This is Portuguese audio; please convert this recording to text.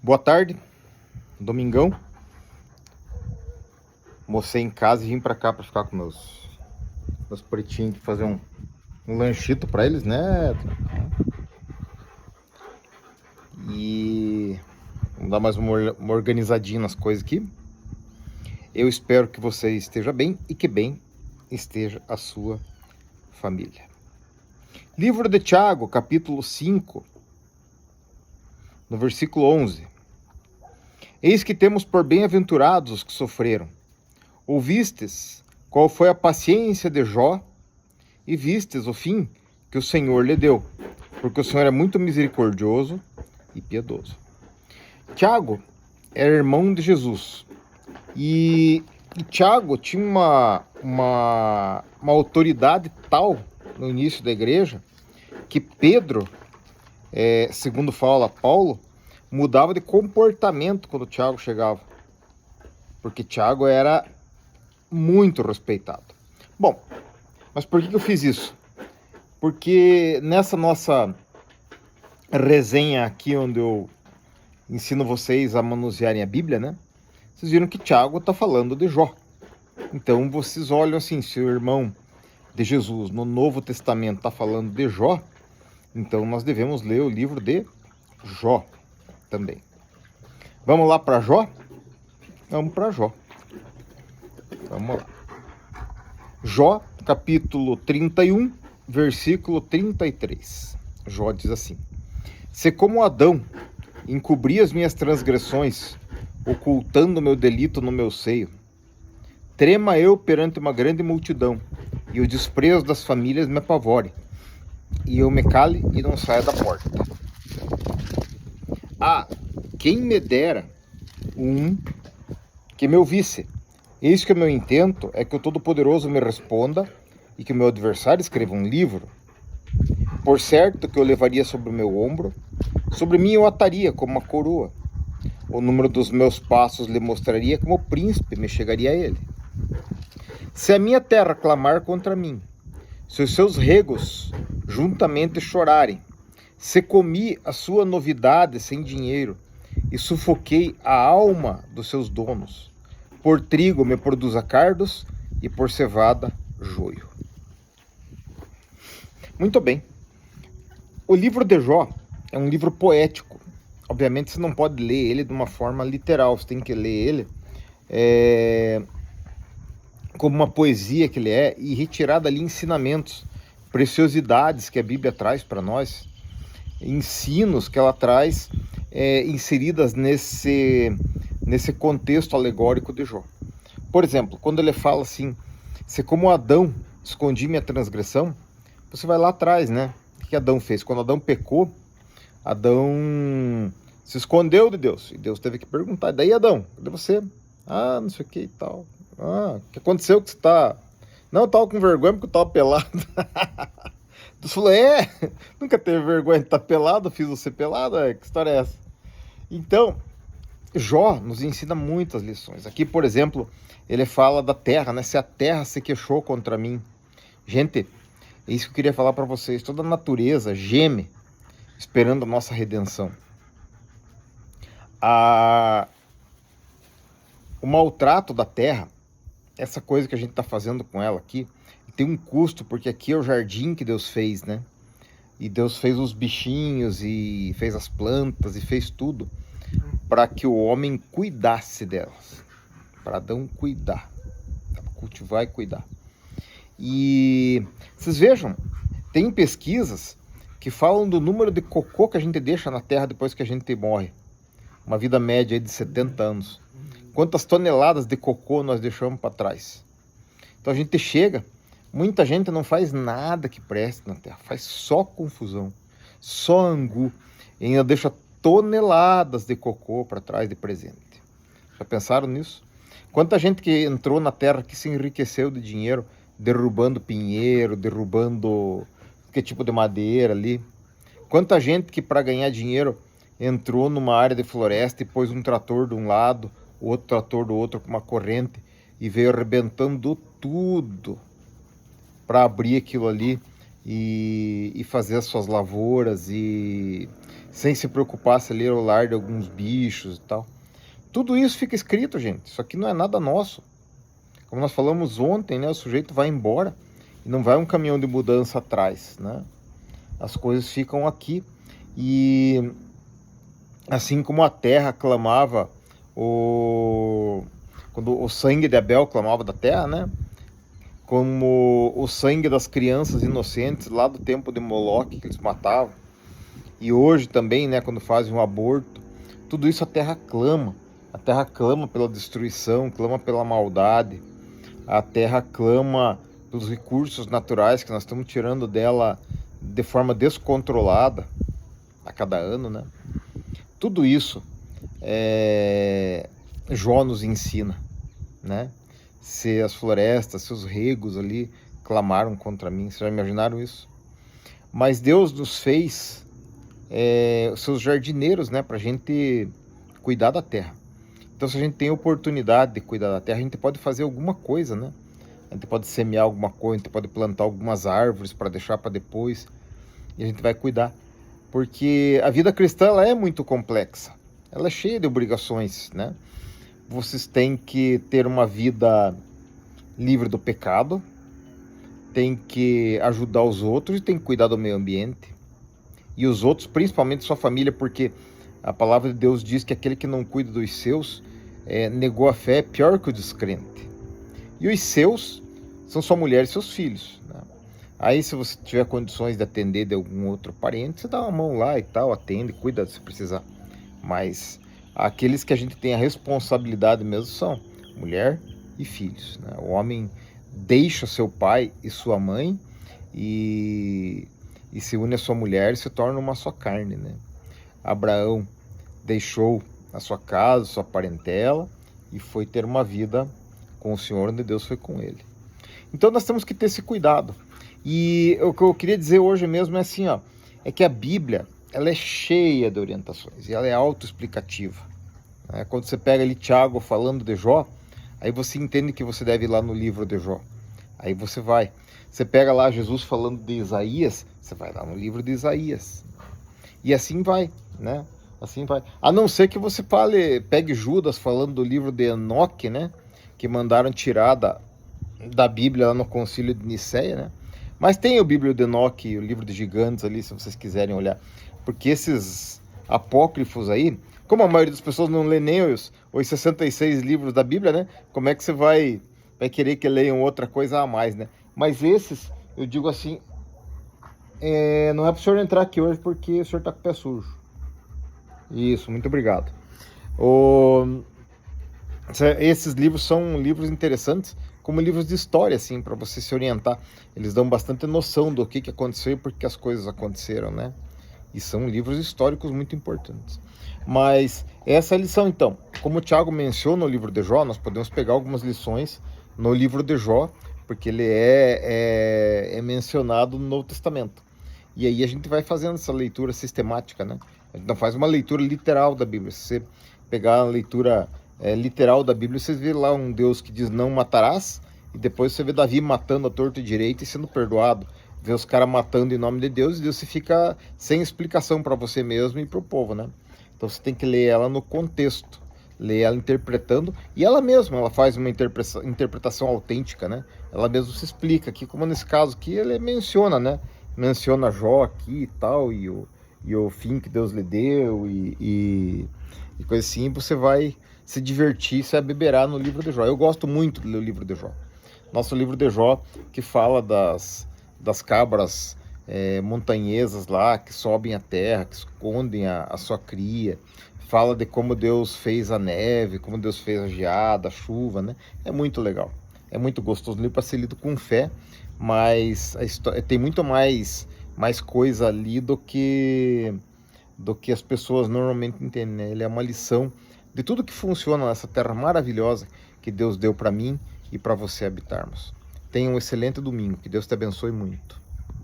Boa tarde, domingão. Almocei em casa e vim pra cá pra ficar com meus pretinhos, fazer um lanchito pra eles, né? E vamos dar mais uma organizadinha nas coisas aqui. Eu espero que você esteja bem e que bem esteja a sua família. Livro de Tiago, capítulo 5, no versículo 11. Eis que temos por bem-aventurados os que sofreram. Ouvistes qual foi a paciência de Jó, e vistes o fim que o Senhor lhe deu, porque o Senhor é muito misericordioso e piedoso. Tiago era irmão de Jesus, e Tiago tinha uma autoridade tal no início da igreja, que Pedro, segundo fala Paulo, mudava de comportamento quando Tiago chegava, porque Tiago era muito respeitado. Bom, mas por que eu fiz isso? Porque nessa nossa resenha aqui, onde eu ensino vocês a manusearem a Bíblia, né? Vocês viram que Tiago está falando de Jó. Então vocês olham assim, se o irmão de Jesus no Novo Testamento está falando de Jó, então nós devemos ler o livro de Jó também. Vamos lá para Jó? Vamos para Jó. Vamos lá. Jó, capítulo 31, versículo 33. Jó diz assim: Se como Adão encobri as minhas transgressões, ocultando meu delito no meu seio, trema eu perante uma grande multidão, e o desprezo das famílias me apavore, e eu me cale e não saia da porta. Ah, quem me dera um que me ouvisse. Eis que o meu intento é que o Todo-Poderoso me responda e que o meu adversário escreva um livro. Por certo que eu levaria sobre o meu ombro, sobre mim eu ataria como uma coroa. O número dos meus passos lhe mostraria como príncipe me chegaria a ele. Se a minha terra clamar contra mim, se os seus regos juntamente chorarem, se comi a sua novidade sem dinheiro e sufoquei a alma dos seus donos, por trigo me produza cardos e por cevada joio. Muito bem. O livro de Jó é um livro poético. Obviamente você não pode ler ele de uma forma literal, você tem que ler ele como uma poesia que ele é, e retirar dali ensinamentos, preciosidades que a Bíblia traz para nós, ensinos que ela traz inseridas nesse contexto alegórico de Jó. Por exemplo, quando ele fala assim: se como Adão escondi minha transgressão, você vai lá atrás, né? O que Adão fez? Quando Adão pecou, Adão se escondeu de Deus, e Deus teve que perguntar: daí, Adão, cadê você? Ah, não sei o que e tal. Ah, o que aconteceu que você tá... Não, eu tava com vergonha porque eu tava pelado. Deus falou: nunca teve vergonha de estar pelado, fiz você pelado, que história é essa? Então, Jó nos ensina muitas lições. Aqui, por exemplo, ele fala da terra, né? Se a terra se queixou contra mim. Gente, é isso que eu queria falar para vocês. Toda a natureza geme esperando a nossa redenção. O maltrato da terra, essa coisa que a gente está fazendo com ela aqui, tem um custo, porque aqui é o jardim que Deus fez, né? E Deus fez os bichinhos e fez as plantas e fez tudo para que o homem cuidasse delas, para Adão cuidar, cultivar e cuidar. E vocês vejam, tem pesquisas que falam do número de cocô que a gente deixa na terra depois que a gente morre. Uma vida média de 70 anos. Quantas toneladas de cocô nós deixamos para trás? Então a gente chega, muita gente não faz nada que preste na terra, faz só confusão, só angu, e ainda deixa toneladas de cocô para trás de presente. Já pensaram nisso? Quanta gente que entrou na terra que se enriqueceu de dinheiro, derrubando pinheiro, derrubando que tipo de madeira ali. Quanta gente que para ganhar dinheiro entrou numa área de floresta e pôs um trator de um lado, outro trator do outro com uma corrente e veio arrebentando tudo para abrir aquilo ali e fazer as suas lavouras e sem se preocupar se ali era o lar de alguns bichos e tal. Tudo isso fica escrito, gente. Isso aqui não é nada nosso. Como nós falamos ontem, né? O sujeito vai embora e não vai um caminhão de mudança atrás, né? As coisas ficam aqui. E assim como a terra clamava, quando o sangue de Abel clamava da terra, né? Como o sangue das crianças inocentes lá do tempo de Moloque que eles matavam. E hoje também, né? Quando fazem um aborto, tudo isso a terra clama. A terra clama pela destruição, clama pela maldade. A terra clama pelos recursos naturais que nós estamos tirando dela de forma descontrolada a cada ano, né? Tudo isso Jó nos ensina, né? Se as florestas, se os regos ali clamaram contra mim, vocês já imaginaram isso? Mas Deus nos fez os seus jardineiros, né? Para a gente cuidar da terra. Então, se a gente tem oportunidade de cuidar da terra, a gente pode fazer alguma coisa, né? A gente pode semear alguma coisa, a gente pode plantar algumas árvores para deixar para depois. E a gente vai cuidar. Porque a vida cristã ela é muito complexa. Ela é cheia de obrigações, né? Vocês têm que ter uma vida livre do pecado, tem que ajudar os outros e tem que cuidar do meio ambiente. E os outros, principalmente sua família, porque a palavra de Deus diz que aquele que não cuida dos seus negou a fé, é pior que o descrente. E os seus são sua mulher e seus filhos, né? Aí se você tiver condições de atender de algum outro parente, você dá uma mão lá e tal, atende, cuida se precisar. Mas aqueles que a gente tem a responsabilidade mesmo são mulher e filhos, né? O homem deixa seu pai e sua mãe e se une a sua mulher e se torna uma só carne, né? Abraão deixou a sua casa, sua parentela e foi ter uma vida com o Senhor, onde Deus foi com ele. Então nós temos que ter esse cuidado. E o que eu queria dizer hoje mesmo é assim, ó, é que a Bíblia ela é cheia de orientações e ela é autoexplicativa, né? Quando você pega ali Tiago falando de Jó, aí você entende que você deve ir lá no livro de Jó. Aí você vai. Você pega lá Jesus falando de Isaías, você vai lá no livro de Isaías. E assim vai, né? Assim vai. A não ser que você pegue Judas falando do livro de Enoque, né? Que mandaram tirar da Bíblia lá no Concílio de Nicéia, né? Mas tem o Bíblio de Enoque e o livro de Gigantes ali, se vocês quiserem olhar. Porque esses apócrifos aí, como a maioria das pessoas não lê nem os 66 livros da Bíblia, né? Como é que você vai querer que leiam outra coisa a mais, né? Mas esses, eu digo assim, não é para o senhor entrar aqui hoje porque o senhor está com o pé sujo. Isso, muito obrigado. Esses livros são livros interessantes, como livros de história, assim, para você se orientar. Eles dão bastante noção do que aconteceu e por que as coisas aconteceram, né? E são livros históricos muito importantes. Mas essa é a lição, então. Como o Tiago menciona no livro de Jó, nós podemos pegar algumas lições no livro de Jó, porque ele é mencionado no Novo Testamento. E aí a gente vai fazendo essa leitura sistemática, né? A gente não faz uma leitura literal da Bíblia. Se você pegar a leitura literal da Bíblia, você vê lá um Deus que diz não matarás, e depois você vê Davi matando a torto e direito e sendo perdoado. Vê os caras matando em nome de Deus, e Deus se fica sem explicação para você mesmo e para o povo, né? Então você tem que ler ela no contexto, ler ela interpretando, e ela mesma ela faz uma interpretação autêntica, né? Ela mesma se explica aqui, como nesse caso aqui, ele menciona, né? Menciona Jó aqui e tal, e o fim que Deus lhe deu, e coisa assim. Você vai se divertir, se abeberar no livro de Jó. Eu gosto muito do livro de Jó. Nosso livro de Jó, que fala das cabras montanhesas lá, que sobem a terra, que escondem a sua cria. Fala de como Deus fez a neve, como Deus fez a geada, a chuva, né? É muito legal. É muito gostoso livro para ser lido com fé, mas a história, tem muito mais coisa ali do que as pessoas normalmente entendem, né? Ele é uma lição de tudo que funciona nessa terra maravilhosa que Deus deu para mim e para você habitarmos. Tenha um excelente domingo. Que Deus te abençoe muito.